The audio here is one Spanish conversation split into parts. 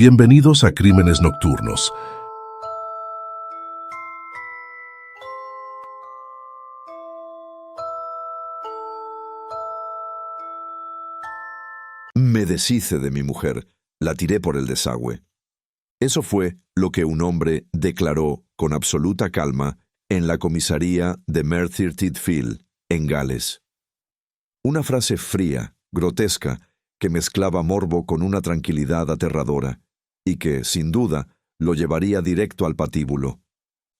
Bienvenidos a Crímenes Nocturnos. Me deshice de mi mujer, la tiré por el desagüe. Eso fue lo que un hombre declaró con absoluta calma en la comisaría de Merthyr Field, en Gales. Una frase fría, grotesca, que mezclaba morbo con una tranquilidad aterradora, y que, sin duda, lo llevaría directo al patíbulo.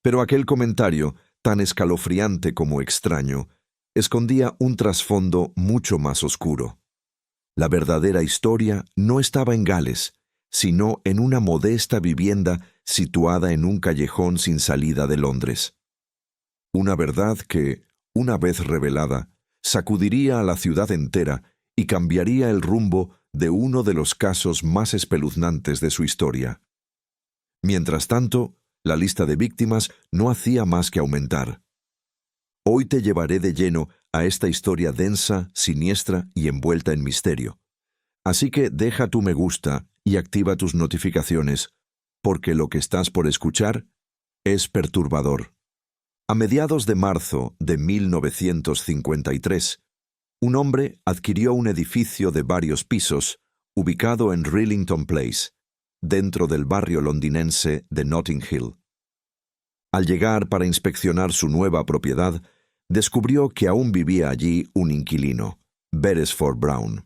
Pero aquel comentario, tan escalofriante como extraño, escondía un trasfondo mucho más oscuro. La verdadera historia no estaba en Gales, sino en una modesta vivienda situada en un callejón sin salida de Londres. Una verdad que, una vez revelada, sacudiría a la ciudad entera y cambiaría el rumbo de uno de los casos más espeluznantes de su historia. Mientras tanto, la lista de víctimas no hacía más que aumentar. Hoy te llevaré de lleno a esta historia densa, siniestra y envuelta en misterio. Así que deja tu me gusta y activa tus notificaciones, porque lo que estás por escuchar es perturbador. A mediados de marzo de 1953, un hombre adquirió un edificio de varios pisos ubicado en Rillington Place, dentro del barrio londinense de Notting Hill. Al llegar para inspeccionar su nueva propiedad, descubrió que aún vivía allí un inquilino, Beresford Brown.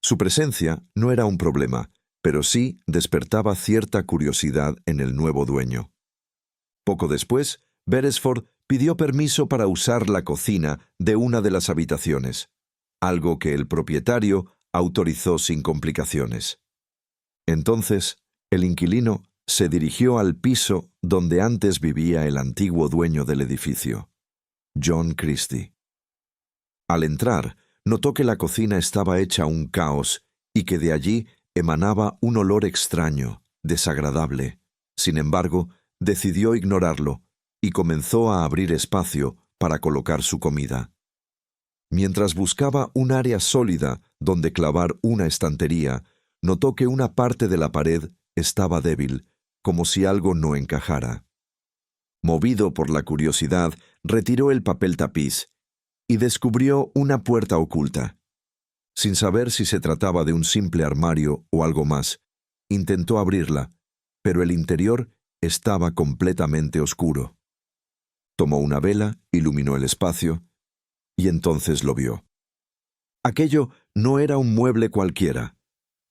Su presencia no era un problema, pero sí despertaba cierta curiosidad en el nuevo dueño. Poco después, Beresford pidió permiso para usar la cocina de una de las habitaciones, algo que el propietario autorizó sin complicaciones. Entonces, el inquilino se dirigió al piso donde antes vivía el antiguo dueño del edificio, John Christie. Al entrar, notó que la cocina estaba hecha un caos y que de allí emanaba un olor extraño, desagradable. Sin embargo, decidió ignorarlo y comenzó a abrir espacio para colocar su comida. Mientras buscaba un área sólida donde clavar una estantería, notó que una parte de la pared estaba débil, como si algo no encajara. Movido por la curiosidad, retiró el papel tapiz y descubrió una puerta oculta. Sin saber si se trataba de un simple armario o algo más, intentó abrirla, pero el interior estaba completamente oscuro. Tomó una vela, iluminó el espacio, y entonces lo vio. Aquello no era un mueble cualquiera,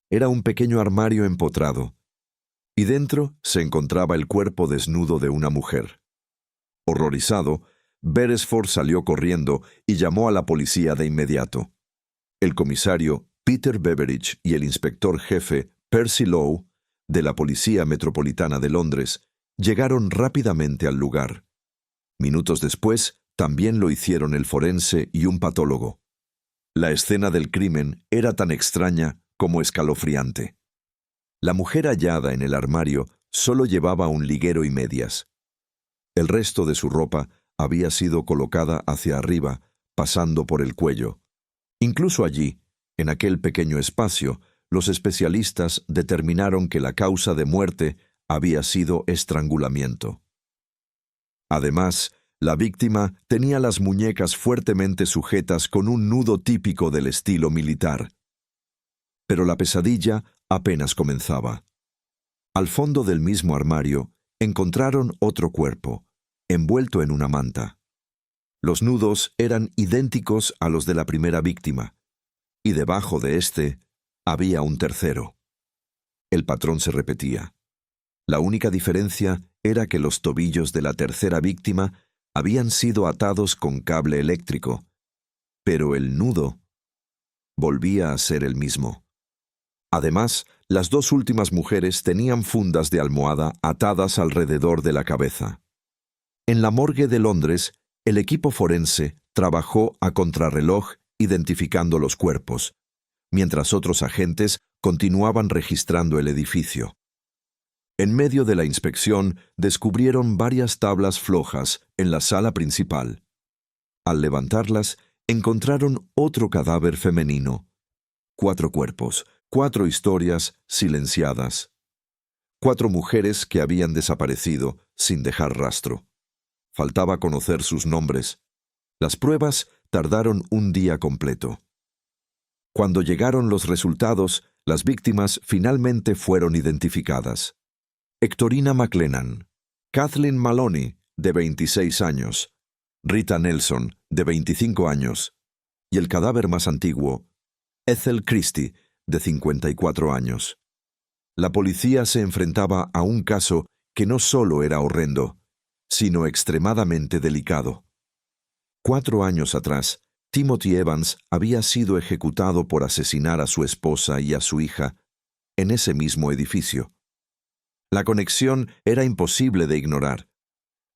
era un pequeño armario empotrado, y dentro se encontraba el cuerpo desnudo de una mujer. Horrorizado, Beresford salió corriendo y llamó a la policía de inmediato. El comisario Peter Beveridge y el inspector jefe Percy Lowe, de la Policía Metropolitana de Londres, llegaron rápidamente al lugar. Minutos después, también lo hicieron el forense y un patólogo. La escena del crimen era tan extraña como escalofriante. La mujer hallada en el armario solo llevaba un liguero y medias. El resto de su ropa había sido colocada hacia arriba, pasando por el cuello. Incluso allí, en aquel pequeño espacio, los especialistas determinaron que la causa de muerte había sido estrangulamiento. Además, la víctima tenía las muñecas fuertemente sujetas con un nudo típico del estilo militar. Pero la pesadilla apenas comenzaba. Al fondo del mismo armario encontraron otro cuerpo, envuelto en una manta. Los nudos eran idénticos a los de la primera víctima, y debajo de éste había un tercero. El patrón se repetía. La única diferencia era que los tobillos de la tercera víctima habían sido atados con cable eléctrico, pero el nudo volvía a ser el mismo. Además, las dos últimas mujeres tenían fundas de almohada atadas alrededor de la cabeza. En la morgue de Londres, el equipo forense trabajó a contrarreloj identificando los cuerpos, mientras otros agentes continuaban registrando el edificio. En medio de la inspección, descubrieron varias tablas flojas en la sala principal. Al levantarlas, encontraron otro cadáver femenino. 4 cuerpos, 4 historias silenciadas. 4 mujeres que habían desaparecido sin dejar rastro. Faltaba conocer sus nombres. Las pruebas tardaron un día completo. Cuando llegaron los resultados, las víctimas finalmente fueron identificadas. Hectorina McLennan, Kathleen Maloney, de 26 años, Rita Nelson, de 25 años, y el cadáver más antiguo, Ethel Christie, de 54 años. La policía se enfrentaba a un caso que no solo era horrendo, sino extremadamente delicado. 4 años atrás, Timothy Evans había sido ejecutado por asesinar a su esposa y a su hija en ese mismo edificio. La conexión era imposible de ignorar.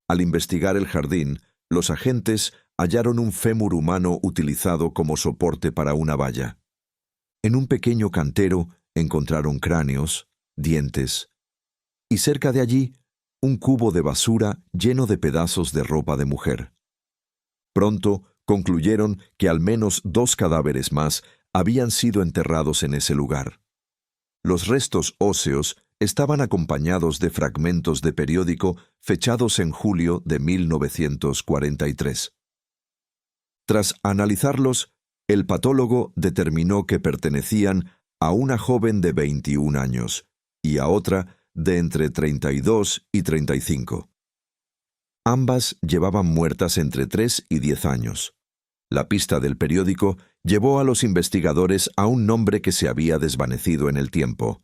Al investigar el jardín, los agentes hallaron un fémur humano utilizado como soporte para una valla. En un pequeño cantero encontraron cráneos, dientes, y cerca de allí, un cubo de basura lleno de pedazos de ropa de mujer. Pronto concluyeron que al menos 2 cadáveres más habían sido enterrados en ese lugar. Los restos óseos estaban acompañados de fragmentos de periódico fechados en julio de 1943. Tras analizarlos, el patólogo determinó que pertenecían a una joven de 21 años y a otra de entre 32 y 35. Ambas llevaban muertas entre 3 y 10 años. La pista del periódico llevó a los investigadores a un nombre que se había desvanecido en el tiempo: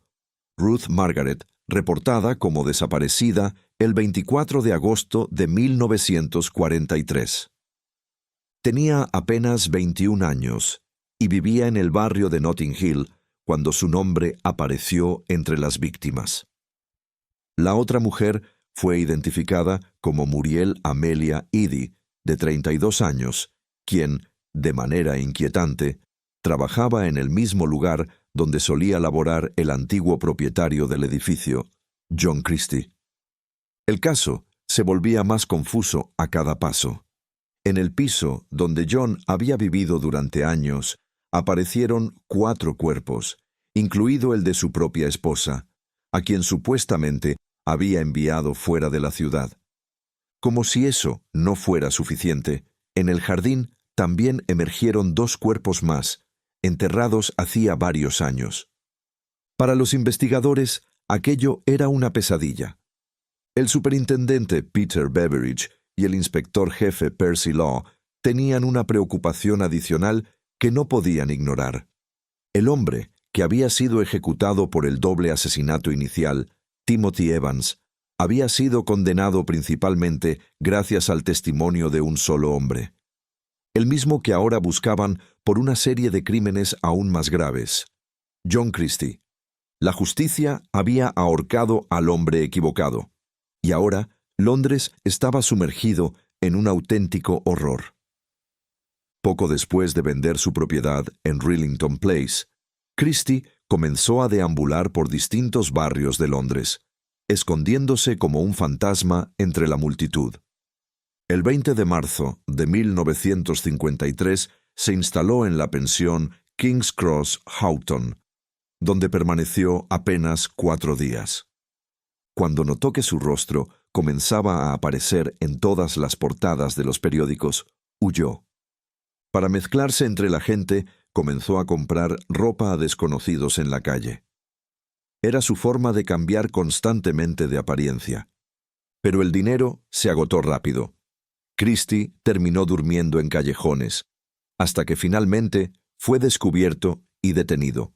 Ruth Margaret, reportada como desaparecida el 24 de agosto de 1943. Tenía apenas 21 años y vivía en el barrio de Notting Hill cuando su nombre apareció entre las víctimas. La otra mujer fue identificada como Muriel Amelia Eady, de 32 años, quien, de manera inquietante, trabajaba en el mismo lugar donde solía laborar el antiguo propietario del edificio, John Christie. El caso se volvía más confuso a cada paso. En el piso donde John había vivido durante años, aparecieron 4 cuerpos, incluido el de su propia esposa, a quien supuestamente había enviado fuera de la ciudad. Como si eso no fuera suficiente, en el jardín también emergieron 2 cuerpos más, enterrados hacía varios años. Para los investigadores, aquello era una pesadilla. El superintendente Peter Beveridge y el inspector jefe Percy Law tenían una preocupación adicional que no podían ignorar. El hombre que había sido ejecutado por el doble asesinato inicial, Timothy Evans, había sido condenado principalmente gracias al testimonio de un solo hombre. El mismo que ahora buscaban por una serie de crímenes aún más graves: John Christie. La justicia había ahorcado al hombre equivocado, y ahora Londres estaba sumergido en un auténtico horror. Poco después de vender su propiedad en Rillington Place, Christie comenzó a deambular por distintos barrios de Londres, escondiéndose como un fantasma entre la multitud. El 20 de marzo de 1953 se instaló en la pensión King's Cross Houghton, donde permaneció apenas 4 días. Cuando notó que su rostro comenzaba a aparecer en todas las portadas de los periódicos, huyó. Para mezclarse entre la gente, comenzó a comprar ropa a desconocidos en la calle. Era su forma de cambiar constantemente de apariencia. Pero el dinero se agotó rápido. Christie terminó durmiendo en callejones, hasta que finalmente fue descubierto y detenido.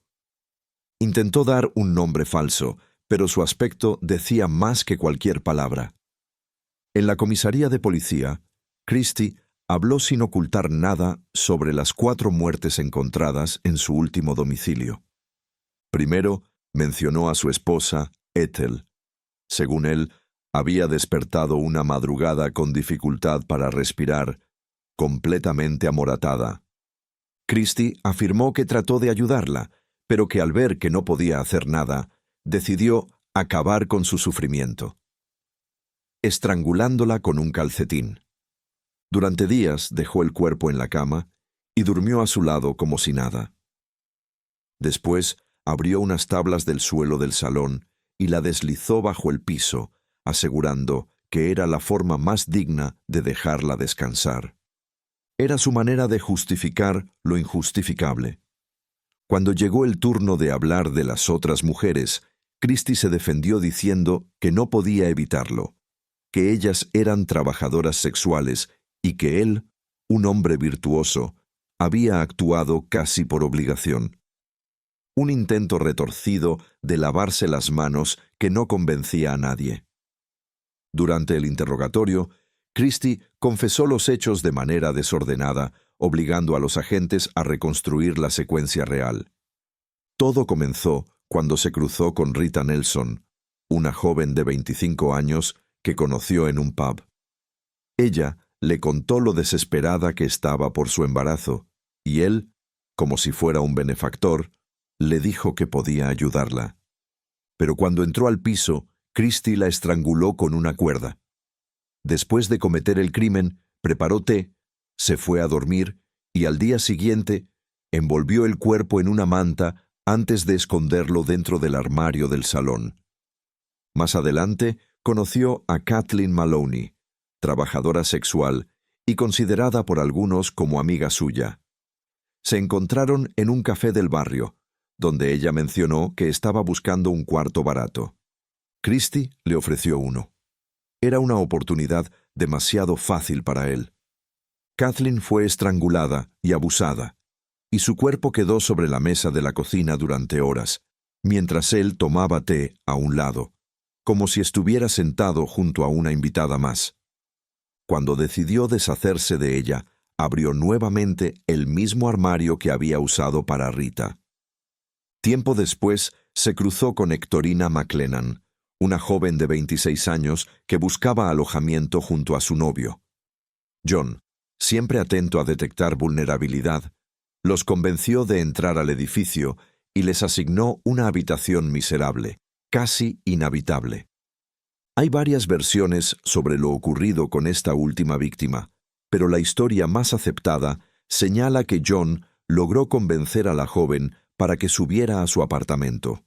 Intentó dar un nombre falso, pero su aspecto decía más que cualquier palabra. En la comisaría de policía, Christie habló sin ocultar nada sobre las 4 muertes encontradas en su último domicilio. Primero, mencionó a su esposa, Ethel. Según él, había despertado una madrugada con dificultad para respirar, completamente amoratada. Christie afirmó que trató de ayudarla, pero que al ver que no podía hacer nada, decidió acabar con su sufrimiento, estrangulándola con un calcetín. Durante días dejó el cuerpo en la cama y durmió a su lado como si nada. Después abrió unas tablas del suelo del salón y la deslizó bajo el piso, asegurando que era la forma más digna de dejarla descansar. Era su manera de justificar lo injustificable. Cuando llegó el turno de hablar de las otras mujeres, Christie se defendió diciendo que no podía evitarlo, que ellas eran trabajadoras sexuales y que él, un hombre virtuoso, había actuado casi por obligación. Un intento retorcido de lavarse las manos que no convencía a nadie. Durante el interrogatorio, Christie confesó los hechos de manera desordenada, obligando a los agentes a reconstruir la secuencia real. Todo comenzó cuando se cruzó con Rita Nelson, una joven de 25 años que conoció en un pub. Ella le contó lo desesperada que estaba por su embarazo, y él, como si fuera un benefactor, le dijo que podía ayudarla. Pero cuando entró al piso, Christie la estranguló con una cuerda. Después de cometer el crimen, preparó té, se fue a dormir y al día siguiente envolvió el cuerpo en una manta antes de esconderlo dentro del armario del salón. Más adelante, conoció a Kathleen Maloney, trabajadora sexual y considerada por algunos como amiga suya. Se encontraron en un café del barrio, donde ella mencionó que estaba buscando un cuarto barato. Christie le ofreció uno. Era una oportunidad demasiado fácil para él. Kathleen fue estrangulada y abusada, y su cuerpo quedó sobre la mesa de la cocina durante horas, mientras él tomaba té a un lado, como si estuviera sentado junto a una invitada más. Cuando decidió deshacerse de ella, abrió nuevamente el mismo armario que había usado para Rita. Tiempo después, se cruzó con Hectorina McLennan, una joven de 26 años que buscaba alojamiento junto a su novio. John, siempre atento a detectar vulnerabilidad, los convenció de entrar al edificio y les asignó una habitación miserable, casi inhabitable. Hay varias versiones sobre lo ocurrido con esta última víctima, pero la historia más aceptada señala que John logró convencer a la joven para que subiera a su apartamento.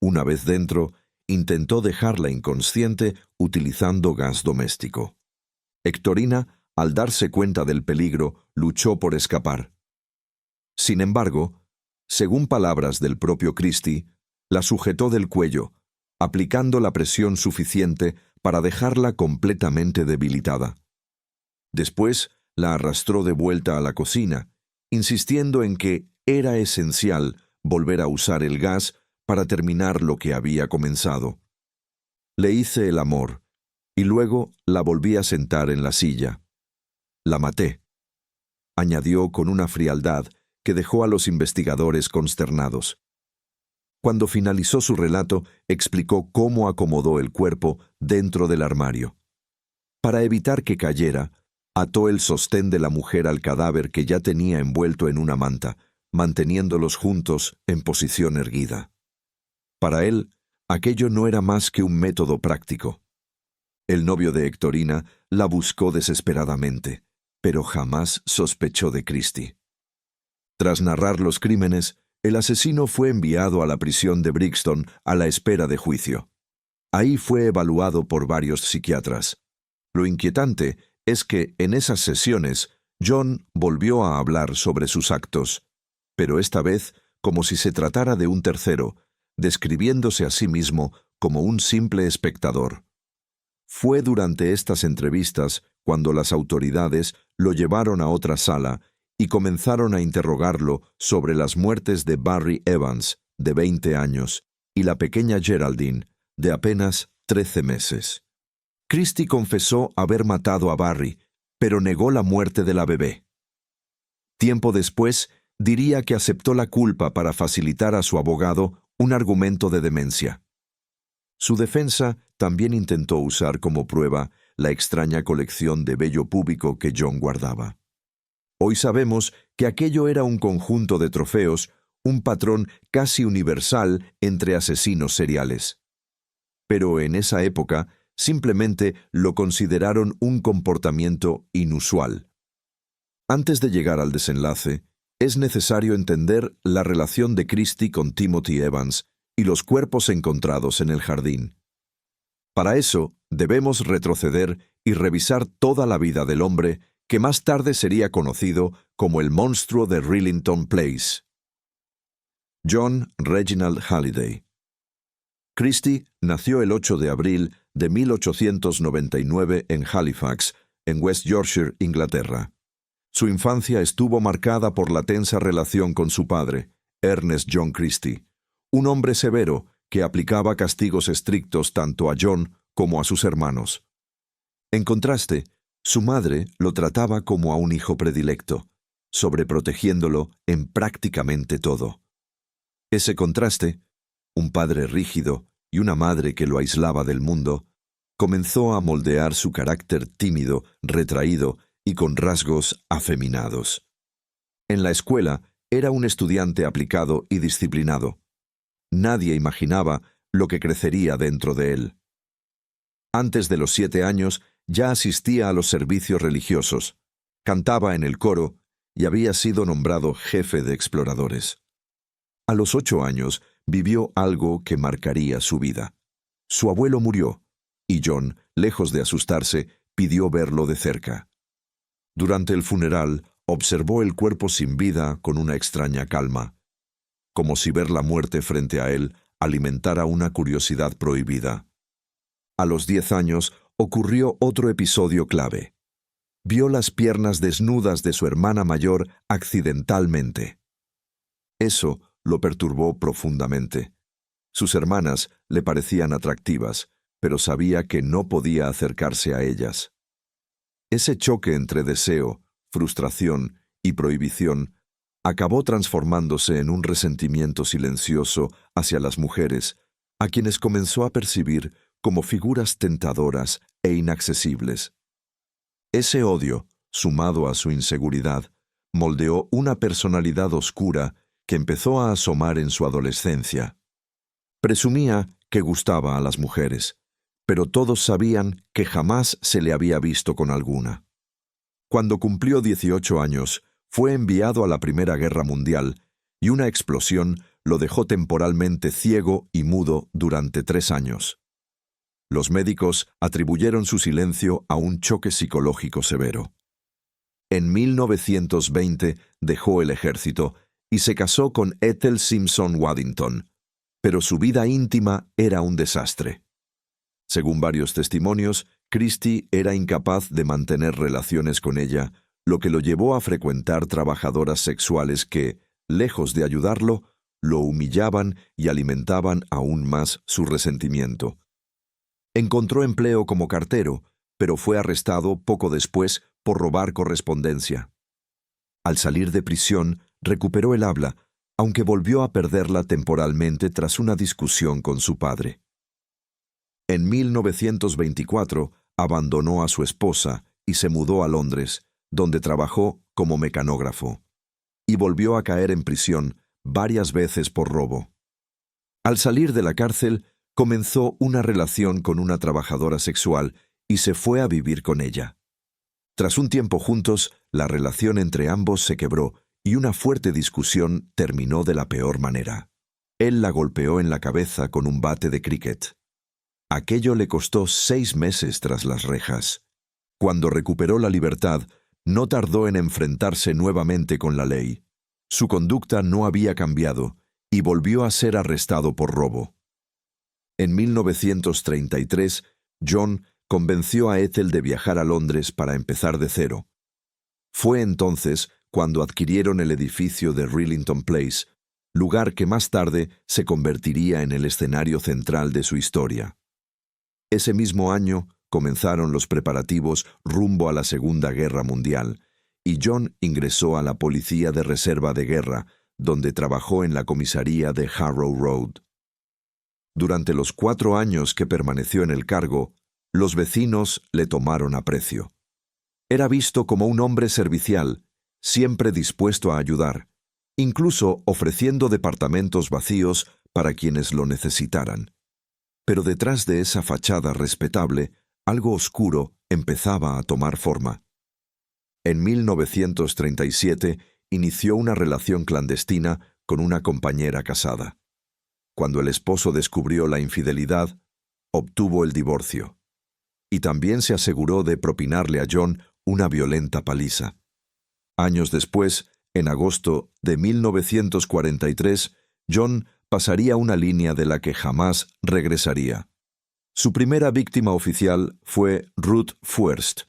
Una vez dentro, intentó dejarla inconsciente utilizando gas doméstico. Hectorina, al darse cuenta del peligro, luchó por escapar. Sin embargo, según palabras del propio Christie, la sujetó del cuello, aplicando la presión suficiente para dejarla completamente debilitada. Después, la arrastró de vuelta a la cocina, insistiendo en que era esencial volver a usar el gas para terminar lo que había comenzado. Le hice el amor, y luego la volví a sentar en la silla. La maté, añadió con una frialdad que dejó a los investigadores consternados. Cuando finalizó su relato, explicó cómo acomodó el cuerpo dentro del armario. Para evitar que cayera, ató el sostén de la mujer al cadáver que ya tenía envuelto en una manta, manteniéndolos juntos en posición erguida. Para él, aquello no era más que un método práctico. El novio de Hectorina la buscó desesperadamente, pero jamás sospechó de Christie. Tras narrar los crímenes, el asesino fue enviado a la prisión de Brixton a la espera de juicio. Ahí fue evaluado por varios psiquiatras. Lo inquietante es que en esas sesiones John volvió a hablar sobre sus actos, pero esta vez como si se tratara de un tercero, describiéndose a sí mismo como un simple espectador. Fue durante estas entrevistas cuando las autoridades lo llevaron a otra sala y comenzaron a interrogarlo sobre las muertes de Barry Evans, de 20 años, y la pequeña Geraldine, de apenas 13 meses. Christie confesó haber matado a Barry, pero negó la muerte de la bebé. Tiempo después, diría que aceptó la culpa para facilitar a su abogado un argumento de demencia. Su defensa también intentó usar como prueba la extraña colección de vello púbico que John guardaba. Hoy sabemos que aquello era un conjunto de trofeos, un patrón casi universal entre asesinos seriales. Pero en esa época simplemente lo consideraron un comportamiento inusual. Antes de llegar al desenlace, es necesario entender la relación de Christie con Timothy Evans y los cuerpos encontrados en el jardín. Para eso, debemos retroceder y revisar toda la vida del hombre que más tarde sería conocido como el monstruo de Rillington Place. John Reginald Halliday. Christie nació el 8 de abril de 1899 en Halifax, en West Yorkshire, Inglaterra. Su infancia estuvo marcada por la tensa relación con su padre, Ernest John Christie, un hombre severo que aplicaba castigos estrictos tanto a John como a sus hermanos. En contraste, su madre lo trataba como a un hijo predilecto, sobreprotegiéndolo en prácticamente todo. Ese contraste, un padre rígido y una madre que lo aislaba del mundo, comenzó a moldear su carácter tímido, retraído y con rasgos afeminados. En la escuela era un estudiante aplicado y disciplinado. Nadie imaginaba lo que crecería dentro de él. Antes de los 7 años ya asistía a los servicios religiosos, cantaba en el coro y había sido nombrado jefe de exploradores. A los 8 años vivió algo que marcaría su vida. Su abuelo murió, y John, lejos de asustarse, pidió verlo de cerca. Durante el funeral, observó el cuerpo sin vida con una extraña calma, como si ver la muerte frente a él alimentara una curiosidad prohibida. A los 10 años ocurrió otro episodio clave. Vio las piernas desnudas de su hermana mayor accidentalmente. Eso lo perturbó profundamente. Sus hermanas le parecían atractivas, pero sabía que no podía acercarse a ellas. Ese choque entre deseo, frustración y prohibición acabó transformándose en un resentimiento silencioso hacia las mujeres, a quienes comenzó a percibir como figuras tentadoras e inaccesibles. Ese odio, sumado a su inseguridad, moldeó una personalidad oscura que empezó a asomar en su adolescencia. Presumía que gustaba a las mujeres, pero todos sabían que jamás se le había visto con alguna. Cuando cumplió 18 años, fue enviado a la Primera Guerra Mundial y una explosión lo dejó temporalmente ciego y mudo durante 3 años. Los médicos atribuyeron su silencio a un choque psicológico severo. En 1920 dejó el ejército y se casó con Ethel Simpson Waddington, pero su vida íntima era un desastre. Según varios testimonios, Christie era incapaz de mantener relaciones con ella, lo que lo llevó a frecuentar trabajadoras sexuales que, lejos de ayudarlo, lo humillaban y alimentaban aún más su resentimiento. Encontró empleo como cartero, pero fue arrestado poco después por robar correspondencia. Al salir de prisión, recuperó el habla, aunque volvió a perderla temporalmente tras una discusión con su padre. En 1924, abandonó a su esposa y se mudó a Londres, donde trabajó como mecanógrafo, y volvió a caer en prisión varias veces por robo. Al salir de la cárcel, comenzó una relación con una trabajadora sexual y se fue a vivir con ella. Tras un tiempo juntos, la relación entre ambos se quebró y una fuerte discusión terminó de la peor manera. Él la golpeó en la cabeza con un bate de cricket. Aquello le costó 6 meses tras las rejas. Cuando recuperó la libertad, no tardó en enfrentarse nuevamente con la ley. Su conducta no había cambiado y volvió a ser arrestado por robo. En 1933, John convenció a Ethel de viajar a Londres para empezar de cero. Fue entonces cuando adquirieron el edificio de Rillington Place, lugar que más tarde se convertiría en el escenario central de su historia. Ese mismo año comenzaron los preparativos rumbo a la Segunda Guerra Mundial, y John ingresó a la Policía de Reserva de Guerra, donde trabajó en la comisaría de Harrow Road. Durante los 4 años que permaneció en el cargo, los vecinos le tomaron aprecio. Era visto como un hombre servicial, siempre dispuesto a ayudar, incluso ofreciendo departamentos vacíos para quienes lo necesitaran. Pero detrás de esa fachada respetable, algo oscuro empezaba a tomar forma. En 1937 inició una relación clandestina con una compañera casada. cuando el esposo descubrió la infidelidad, obtuvo el divorcio. Y también se aseguró de propinarle a John una violenta paliza. Años después, en agosto de 1943, John pasaría una línea de la que jamás regresaría. Su primera víctima oficial fue Ruth Fuerst,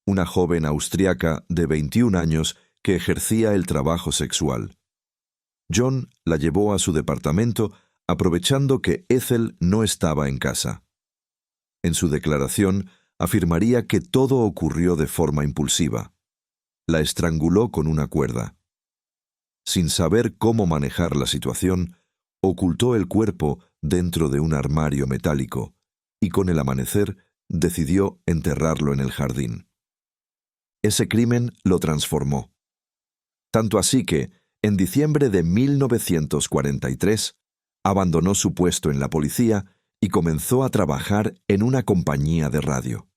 una joven austriaca de 21 años que ejercía el trabajo sexual. John la llevó a su departamento aprovechando que Ethel no estaba en casa. En su declaración, afirmaría que todo ocurrió de forma impulsiva. La estranguló con una cuerda. Sin saber cómo manejar la situación, ocultó el cuerpo dentro de un armario metálico y con el amanecer decidió enterrarlo en el jardín. Ese crimen lo transformó. Tanto así que, en diciembre de 1943, abandonó su puesto en la policía y comenzó a trabajar en una compañía de radio.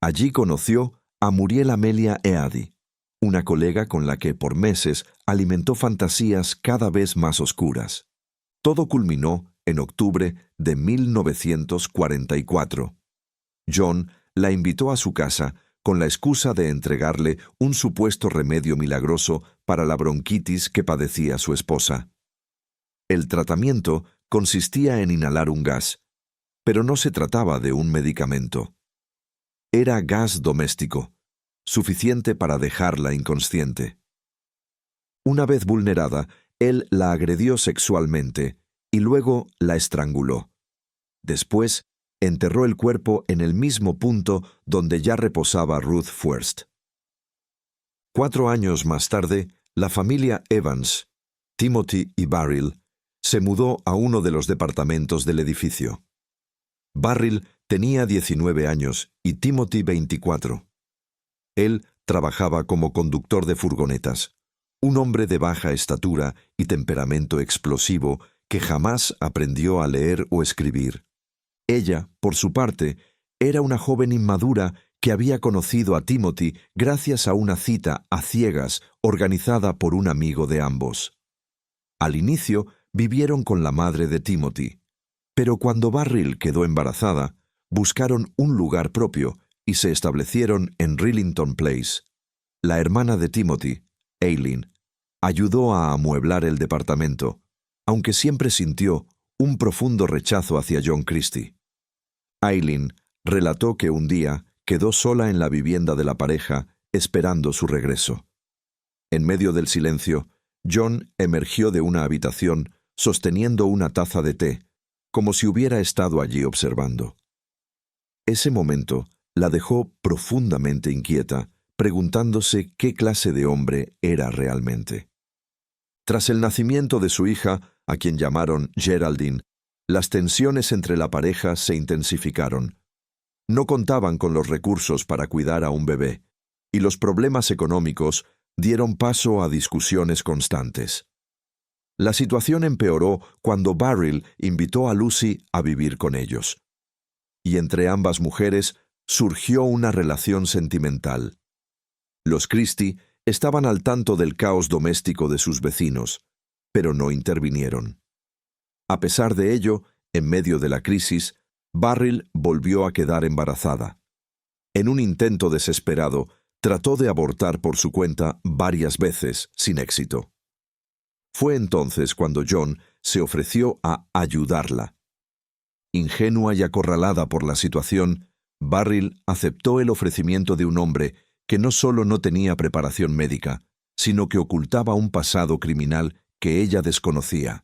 Allí conoció a Muriel Amelia Eady, una colega con la que por meses alimentó fantasías cada vez más oscuras. Todo culminó en octubre de 1944. John la invitó a su casa con la excusa de entregarle un supuesto remedio milagroso para la bronquitis que padecía su esposa. El tratamiento consistía en inhalar un gas, pero no se trataba de un medicamento. Era gas doméstico, suficiente para dejarla inconsciente. Una vez vulnerada, él la agredió sexualmente y luego la estranguló. Después, enterró el cuerpo en el mismo punto donde ya reposaba Ruth Fuerst. 4 años más tarde, la familia Evans, Timothy y Barril, se mudó a uno de los departamentos del edificio. Barril tenía 19 años y Timothy 24. Él trabajaba como conductor de furgonetas, un hombre de baja estatura y temperamento explosivo que jamás aprendió a leer o escribir. Ella, por su parte, era una joven inmadura que había conocido a Timothy gracias a una cita a ciegas organizada por un amigo de ambos. Al inicio, vivieron con la madre de Timothy, pero cuando Barril quedó embarazada, buscaron un lugar propio y se establecieron en Rillington Place. La hermana de Timothy, Eileen, ayudó a amueblar el departamento, aunque siempre sintió un profundo rechazo hacia John Christie. Eileen relató que un día quedó sola en la vivienda de la pareja esperando su regreso. En medio del silencio, John emergió de una habitación sosteniendo una taza de té, como si hubiera estado allí observando. Ese momento la dejó profundamente inquieta, preguntándose qué clase de hombre era realmente. Tras el nacimiento de su hija, a quien llamaron Geraldine, las tensiones entre la pareja se intensificaron. No contaban con los recursos para cuidar a un bebé, y los problemas económicos dieron paso a discusiones constantes. La situación empeoró cuando Barril invitó a Lucy a vivir con ellos. Y entre ambas mujeres surgió una relación sentimental. Los Christie estaban al tanto del caos doméstico de sus vecinos, pero no intervinieron. A pesar de ello, en medio de la crisis, Barril volvió a quedar embarazada. En un intento desesperado, trató de abortar por su cuenta varias veces, sin éxito. Fue entonces cuando John se ofreció a ayudarla. Ingenua y acorralada por la situación, Barril aceptó el ofrecimiento de un hombre que no solo no tenía preparación médica, sino que ocultaba un pasado criminal que ella desconocía.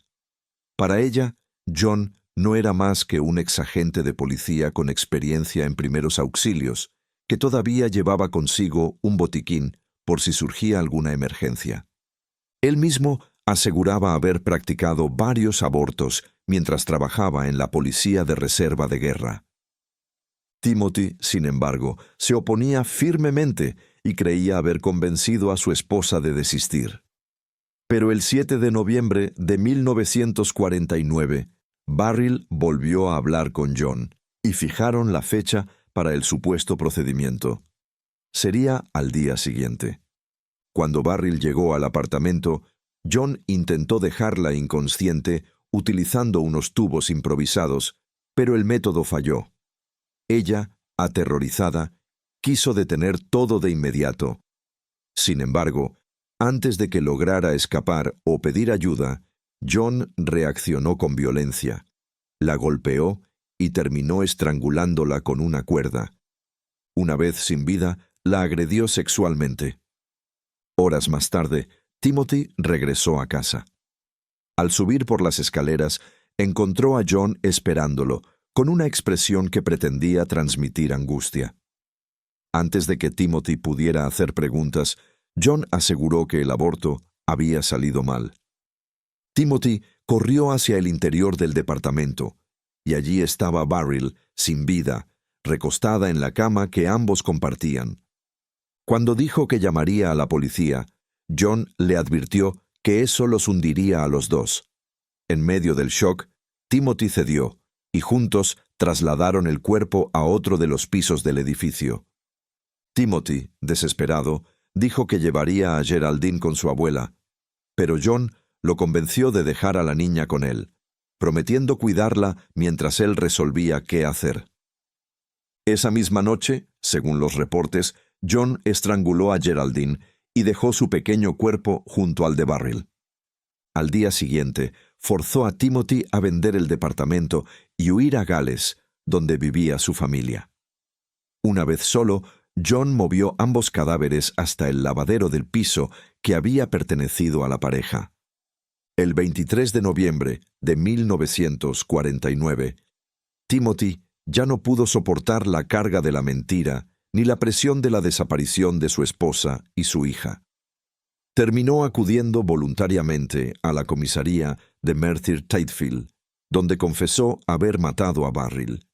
Para ella, John no era más que un exagente de policía con experiencia en primeros auxilios, que todavía llevaba consigo un botiquín por si surgía alguna emergencia. Él mismo aseguraba haber practicado varios abortos mientras trabajaba en la policía de reserva de guerra. Timothy, sin embargo, se oponía firmemente y creía haber convencido a su esposa de desistir. Pero el 7 de noviembre de 1949, Barril volvió a hablar con John y fijaron la fecha para el supuesto procedimiento. Sería al día siguiente. Cuando Barril llegó al apartamento, John intentó dejarla inconsciente utilizando unos tubos improvisados, pero el método falló. Ella, aterrorizada, quiso detener todo de inmediato. Sin embargo, antes de que lograra escapar o pedir ayuda, John reaccionó con violencia. La golpeó y terminó estrangulándola con una cuerda. Una vez sin vida, la agredió sexualmente. Horas más tarde, Timothy regresó a casa. Al subir por las escaleras, encontró a John esperándolo, con una expresión que pretendía transmitir angustia. Antes de que Timothy pudiera hacer preguntas, John aseguró que el aborto había salido mal. Timothy corrió hacia el interior del departamento, y allí estaba Beryl, sin vida, recostada en la cama que ambos compartían. Cuando dijo que llamaría a la policía, John le advirtió que eso los hundiría a los dos. En medio del shock, Timothy cedió, y juntos trasladaron el cuerpo a otro de los pisos del edificio. Timothy, desesperado, dijo que llevaría a Geraldine con su abuela, pero John lo convenció de dejar a la niña con él, prometiendo cuidarla mientras él resolvía qué hacer. Esa misma noche, según los reportes, John estranguló a Geraldine y dejó su pequeño cuerpo junto al de Beryl. Al día siguiente, forzó a Timothy a vender el departamento y huir a Gales, donde vivía su familia. Una vez solo, John movió ambos cadáveres hasta el lavadero del piso que había pertenecido a la pareja. El 23 de noviembre de 1949, Timothy ya no pudo soportar la carga de la mentira ni la presión de la desaparición de su esposa y su hija. Terminó acudiendo voluntariamente a la comisaría de Merthyr Tydfil, donde confesó haber matado a Beryl.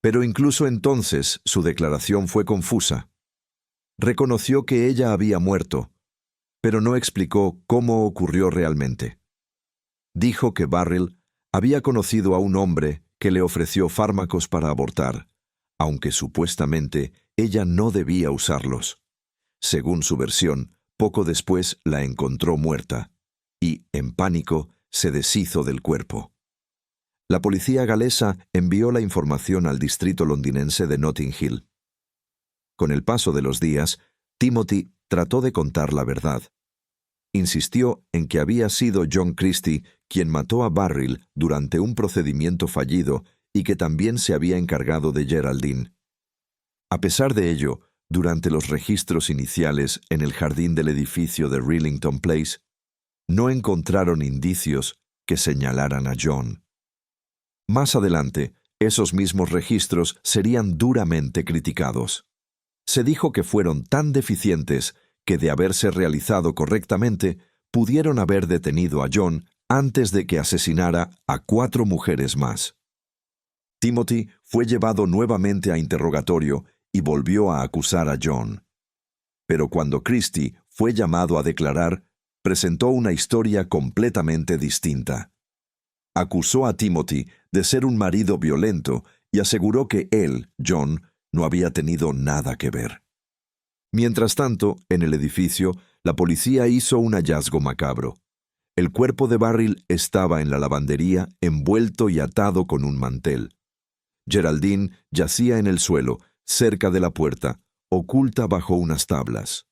Pero incluso entonces su declaración fue confusa. Reconoció que ella había muerto, pero no explicó cómo ocurrió realmente. Dijo que Beryl había conocido a un hombre que le ofreció fármacos para abortar, aunque supuestamente ella no debía usarlos. Según su versión, poco después la encontró muerta y, en pánico, se deshizo del cuerpo. La policía galesa envió la información al distrito londinense de Notting Hill. Con el paso de los días, Timothy trató de contar la verdad. Insistió en que había sido John Christie quien mató a Beryl durante un procedimiento fallido y que también se había encargado de Geraldine. A pesar de ello, durante los registros iniciales en el jardín del edificio de Rillington Place, no encontraron indicios que señalaran a John. Más adelante, esos mismos registros serían duramente criticados. Se dijo que fueron tan deficientes que, de haberse realizado correctamente, pudieron haber detenido a John antes de que asesinara a 4 mujeres más. Timothy fue llevado nuevamente a interrogatorio y volvió a acusar a John. Pero cuando Christie fue llamado a declarar, presentó una historia completamente distinta. Acusó a Timothy de ser un marido violento y aseguró que él, John, no había tenido nada que ver. Mientras tanto, en el edificio, la policía hizo un hallazgo macabro. El cuerpo de Beryl estaba en la lavandería, envuelto y atado con un mantel. Geraldine yacía en el suelo, cerca de la puerta, oculta bajo unas tablas.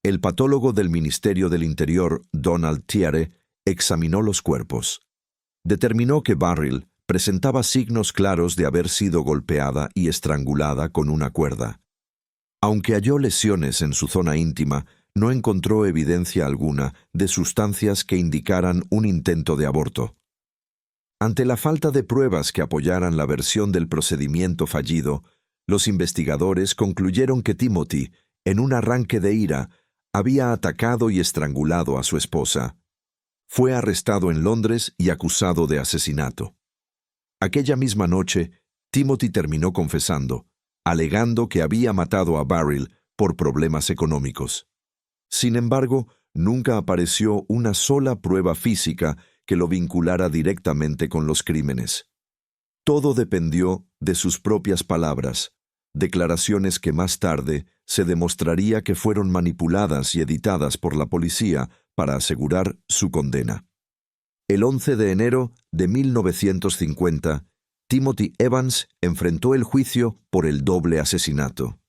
El patólogo del Ministerio del Interior, Donald Tiare, examinó los cuerpos. Determinó que Beryl presentaba signos claros de haber sido golpeada y estrangulada con una cuerda. Aunque halló lesiones en su zona íntima, no encontró evidencia alguna de sustancias que indicaran un intento de aborto. Ante la falta de pruebas que apoyaran la versión del procedimiento fallido, los investigadores concluyeron que Timothy, en un arranque de ira, había atacado y estrangulado a su esposa. Fue arrestado en Londres y acusado de asesinato. Aquella misma noche, Timothy terminó confesando, alegando que había matado a Beryl por problemas económicos. Sin embargo, nunca apareció una sola prueba física que lo vinculara directamente con los crímenes. Todo dependió de sus propias palabras, declaraciones que más tarde se demostraría que fueron manipuladas y editadas por la policía para asegurar su condena. El 11 de enero de 1950, Timothy Evans enfrentó el juicio por el doble asesinato.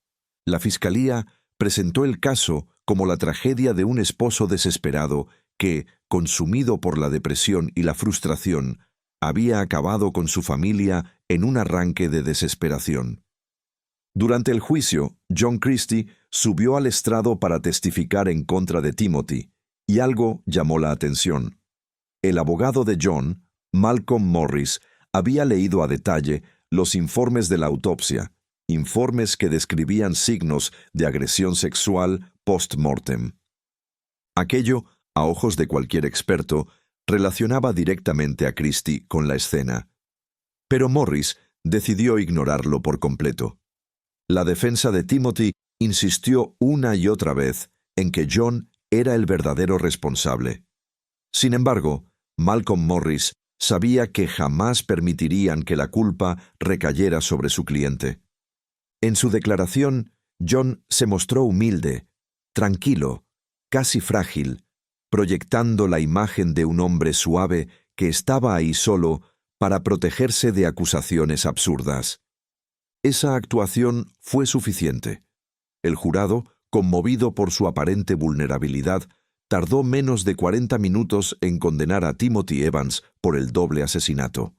La fiscalía presentó el caso como la tragedia de un esposo desesperado que, consumido por la depresión y la frustración, había acabado con su familia en un arranque de desesperación. Durante el juicio, John Christie subió al estrado para testificar en contra de Timothy, y algo llamó la atención. El abogado de John, Malcolm Morris, había leído a detalle los informes de la autopsia, informes que describían signos de agresión sexual post-mortem. Aquello, a ojos de cualquier experto, relacionaba directamente a Christie con la escena. Pero Morris decidió ignorarlo por completo. La defensa de Timothy insistió una y otra vez en que John era el verdadero responsable. Sin embargo, Malcolm Morris sabía que jamás permitirían que la culpa recayera sobre su cliente. En su declaración, John se mostró humilde, tranquilo, casi frágil, proyectando la imagen de un hombre suave que estaba ahí solo para protegerse de acusaciones absurdas. Esa actuación fue suficiente. El jurado, conmovido por su aparente vulnerabilidad, tardó menos de 40 minutos en condenar a Timothy Evans por el doble asesinato.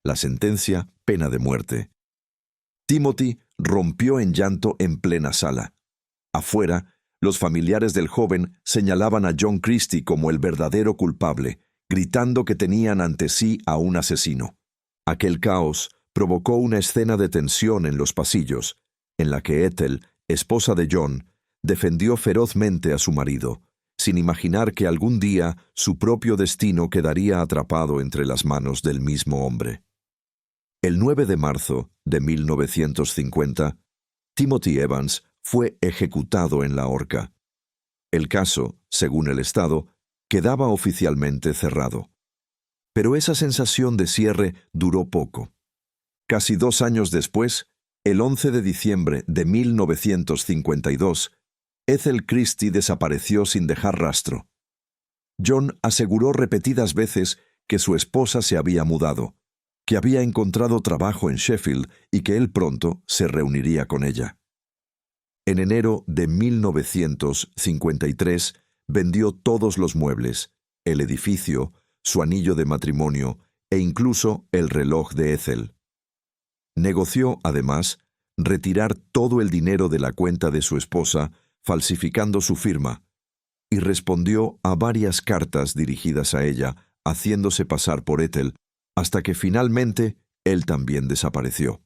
La sentencia, pena de muerte. Timothy rompió en llanto en plena sala. Afuera, los familiares del joven señalaban a John Christie como el verdadero culpable, gritando que tenían ante sí a un asesino. Aquel caos provocó una escena de tensión en los pasillos, en la que Ethel, esposa de John, defendió ferozmente a su marido, sin imaginar que algún día su propio destino quedaría atrapado entre las manos del mismo hombre. El 9 de marzo de 1950, Timothy Evans fue ejecutado en la horca. El caso, según el Estado, quedaba oficialmente cerrado. Pero esa sensación de cierre duró poco. Casi 2 años después, el 11 de diciembre de 1952, Ethel Christie desapareció sin dejar rastro. John aseguró repetidas veces que su esposa se había mudado, que había encontrado trabajo en Sheffield y que él pronto se reuniría con ella. En enero de 1953 vendió todos los muebles, el edificio, su anillo de matrimonio e incluso el reloj de Ethel. Negoció, además, retirar todo el dinero de la cuenta de su esposa, falsificando su firma, y respondió a varias cartas dirigidas a ella, haciéndose pasar por Ethel, hasta que finalmente él también desapareció.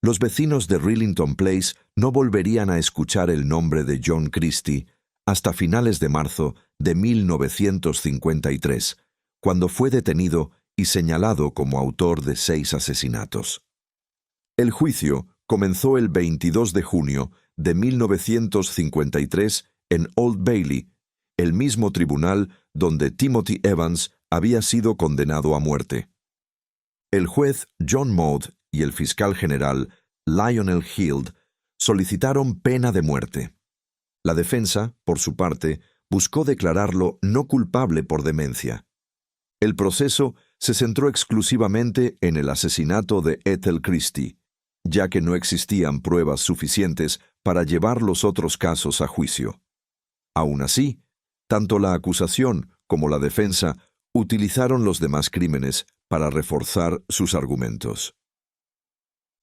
Los vecinos de Rillington Place no volverían a escuchar el nombre de John Christie hasta finales de marzo de 1953, cuando fue detenido y señalado como autor de 6 asesinatos. El juicio comenzó el 22 de junio de 1953 en Old Bailey, el mismo tribunal donde Timothy Evans había sido condenado a muerte. El juez John Maud y el fiscal general Lionel Hild solicitaron pena de muerte. La defensa, por su parte, buscó declararlo no culpable por demencia. El proceso se centró exclusivamente en el asesinato de Ethel Christie, ya que no existían pruebas suficientes para llevar los otros casos a juicio. Aún así, tanto la acusación como la defensa utilizaron los demás crímenes para reforzar sus argumentos.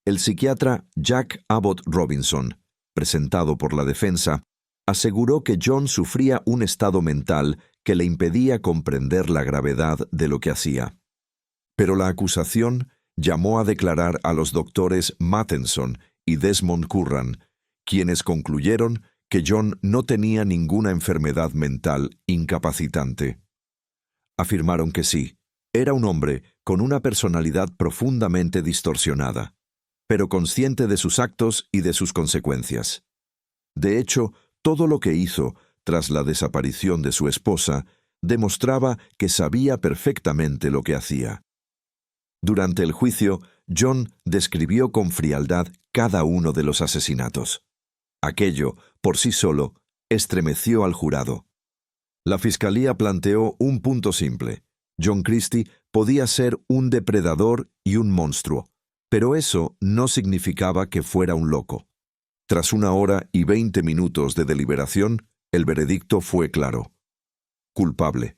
El psiquiatra Jack Abbott Robinson, presentado por la defensa, aseguró que John sufría un estado mental que le impedía comprender la gravedad de lo que hacía. Pero la acusación llamó a declarar a los doctores Matheson y Desmond Curran, quienes concluyeron que John no tenía ninguna enfermedad mental incapacitante. Afirmaron que sí, era un hombre con una personalidad profundamente distorsionada, pero consciente de sus actos y de sus consecuencias. De hecho, todo lo que hizo tras la desaparición de su esposa demostraba que sabía perfectamente lo que hacía. Durante el juicio, John describió con frialdad cada uno de los asesinatos. Aquello, por sí solo, estremeció al jurado. La fiscalía planteó un punto simple: John Christie podía ser un depredador y un monstruo, pero eso no significaba que fuera un loco. Tras 1 hora y 20 minutos de deliberación, el veredicto fue claro. Culpable.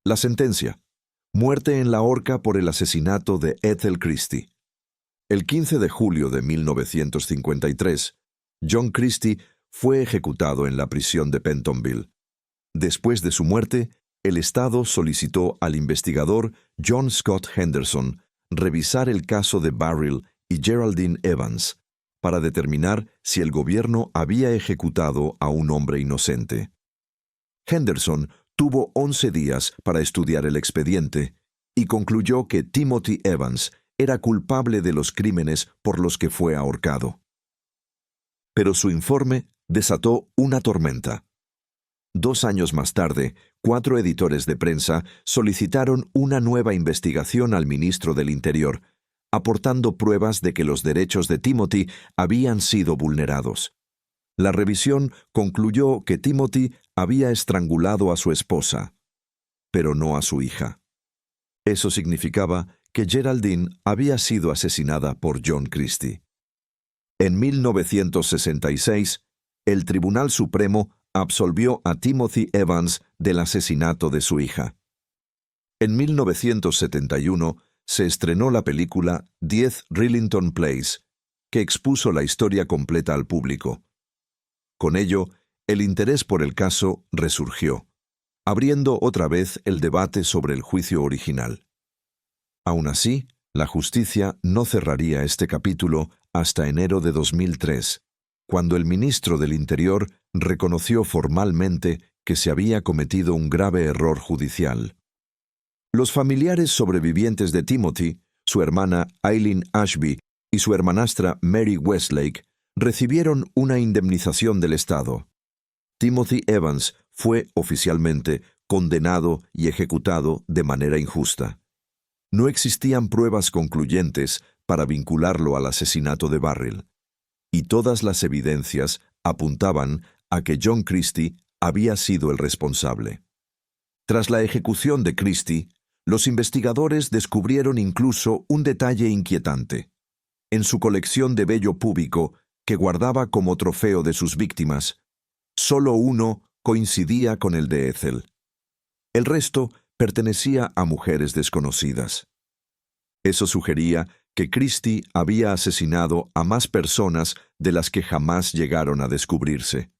La sentencia: muerte en la horca por el asesinato de Ethel Christie. El 15 de julio de 1953, John Christie fue ejecutado en la prisión de Pentonville. Después de su muerte, el Estado solicitó al investigador John Scott Henderson revisar el caso de Barrill y Geraldine Evans para determinar si el gobierno había ejecutado a un hombre inocente. Henderson tuvo 11 días para estudiar el expediente y concluyó que Timothy Evans era culpable de los crímenes por los que fue ahorcado. Pero su informe desató una tormenta. 2 años más tarde, 4 editores de prensa solicitaron una nueva investigación al ministro del Interior, aportando pruebas de que los derechos de Timothy habían sido vulnerados. La revisión concluyó que Timothy había estrangulado a su esposa, pero no a su hija. Eso significaba que Geraldine había sido asesinada por John Christie. En 1966, el Tribunal Supremo absolvió a Timothy Evans del asesinato de su hija. En 1971 se estrenó la película 10 Rillington Place, que expuso la historia completa al público. Con ello, el interés por el caso resurgió, abriendo otra vez el debate sobre el juicio original. Aún así, la justicia no cerraría este capítulo hasta enero de 2003, cuando el ministro del Interior reconoció formalmente que se había cometido un grave error judicial. Los familiares sobrevivientes de Timothy, su hermana Eileen Ashby y su hermanastra Mary Westlake, recibieron una indemnización del Estado. Timothy Evans fue oficialmente condenado y ejecutado de manera injusta. No existían pruebas concluyentes para vincularlo al asesinato de Barrill, y todas las evidencias apuntaban a que John Christie había sido el responsable. Tras la ejecución de Christie, los investigadores descubrieron incluso un detalle inquietante. En su colección de vello púbico, que guardaba como trofeo de sus víctimas, solo uno coincidía con el de Ethel. El resto pertenecía a mujeres desconocidas. Eso sugería que Christie había asesinado a más personas de las que jamás llegaron a descubrirse.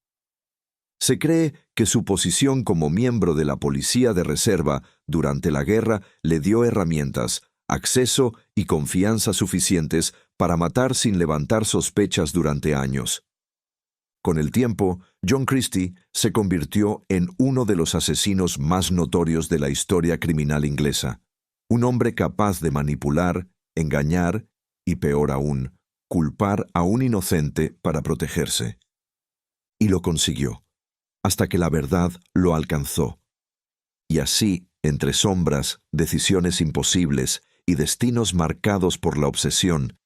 Se cree que su posición como miembro de la policía de reserva durante la guerra le dio herramientas, acceso y confianza suficientes para matar sin levantar sospechas durante años. Con el tiempo, John Christie se convirtió en uno de los asesinos más notorios de la historia criminal inglesa, un hombre capaz de manipular, engañar y, peor aún, culpar a un inocente para protegerse. Y lo consiguió, hasta que la verdad lo alcanzó. Y así, entre sombras, decisiones imposibles y destinos marcados por la obsesión,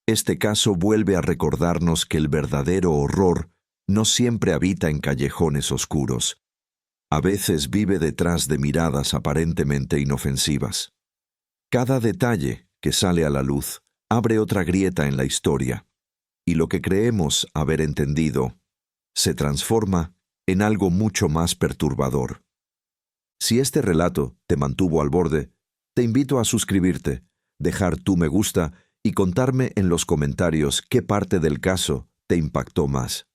este caso vuelve a recordarnos que el verdadero horror no siempre habita en callejones oscuros. A veces vive detrás de miradas aparentemente inofensivas. Cada detalle que sale a la luz abre otra grieta en la historia, y lo que creemos haber entendido se transforma en algo mucho más perturbador. Si este relato te mantuvo al borde, te invito a suscribirte, dejar tu me gusta y contarme en los comentarios qué parte del caso te impactó más.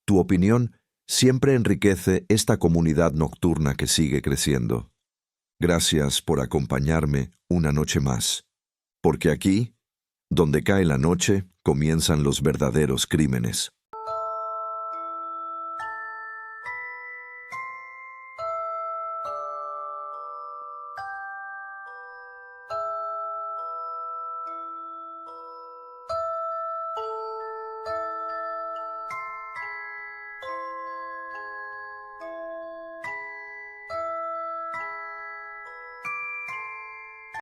Tu opinión siempre enriquece esta comunidad nocturna que sigue creciendo. Gracias por acompañarme una noche más, porque aquí, donde cae la noche, comienzan los verdaderos crímenes.